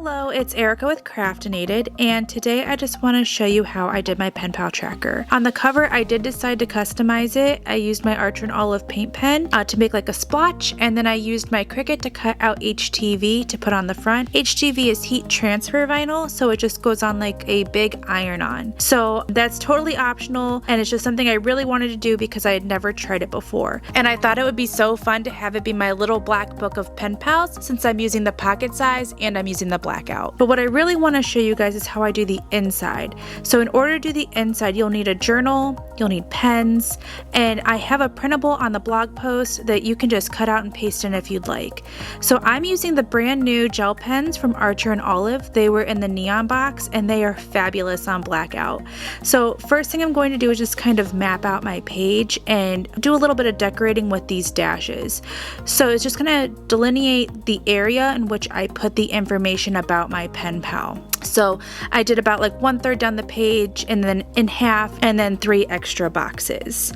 Hello, it's Erica with Craftinated, and today I just want to show you how I did my pen pal tracker. On the cover, I did decide to customize it. I used my Archer and Olive paint pen to make like a splotch, and then I used my Cricut to cut out HTV to put on the front. HTV is heat transfer vinyl, so it just goes on like a big iron-on. So that's totally optional, and it's just something I really wanted to do because I had never tried it before. And I thought it would be so fun to have it be my little black book of pen pals, since I'm using the pocket size and I'm using the blackout. But what I really want to show you guys is how I do the inside. So in order to do the inside, you'll need a journal, you'll need pens, and I have a printable on the blog post that you can just cut out and paste in if you'd like. So I'm using the brand new gel pens from Archer and Olive. They were in the neon box and they are fabulous on blackout. So first thing I'm going to do is just kind of map out my page and do a little bit of decorating with these dashes. So it's just going to delineate the area in which I put the information about my pen pal. So I did about like 1/3 down the page and then in half and then 3 extra boxes.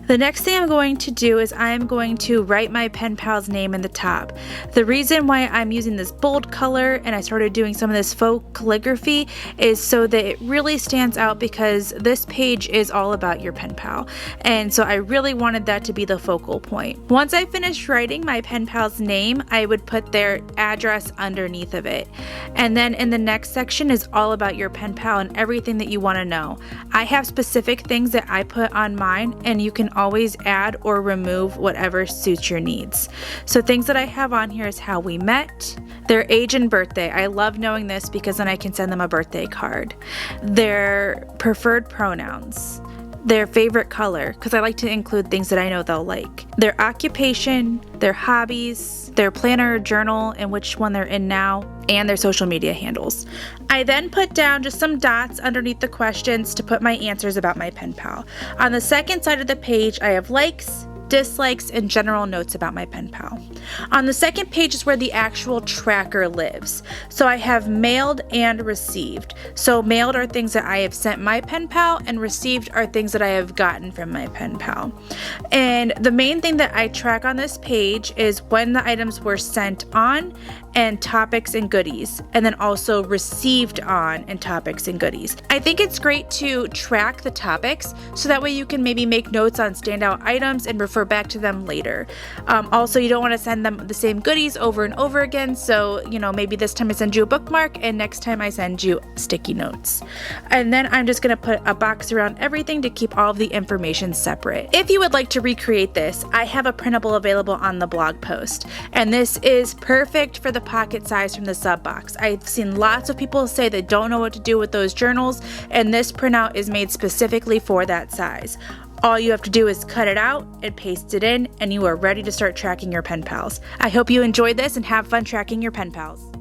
The next thing I'm going to do is I'm going to write my pen pal's name in the top. The reason why I'm using this bold color and I started doing some of this faux calligraphy is so that it really stands out, because this page is all about your pen pal, and so I really wanted that to be the focal point. Once I finished writing my pen pal's name, I would put their address underneath of it, and then in the next section is all about your pen pal and everything that you want to know. I have specific things that I put on mine, and you can always add or remove whatever suits your needs. So things that I have on here is how we met, their age and birthday. I love knowing this because then I can send them a birthday card. Their preferred pronouns, their favorite color, because I like to include things that I know they'll like, their occupation, their hobbies, their planner or journal and which one they're in now, and their social media handles. I then put down just some dots underneath the questions to put my answers about my pen pal. On the second side of the page, I have likes, dislikes, and general notes about my pen pal. On the second page is where the actual tracker lives. So I have mailed and received. So mailed are things that I have sent my pen pal, and received are things that I have gotten from my pen pal. And the main thing that I track on this page is when the items were sent on, and topics and goodies, and then also received on and topics and goodies. I think it's great to track the topics so that way you can maybe make notes on standout items and refer back to them later. Also, you don't want to send them the same goodies over and over again, so maybe this time I send you a bookmark and next time I send you sticky notes. And then I'm just going to put a box around everything to keep all of the information separate. If you would like to recreate this, I have a printable available on the blog post, and this is perfect for the pocket size from the sub box. I've seen lots of people say they don't know what to do with those journals, and this printout is made specifically for that size. All you have to do is cut it out and paste it in, and you are ready to start tracking your pen pals. I hope you enjoyed this and have fun tracking your pen pals.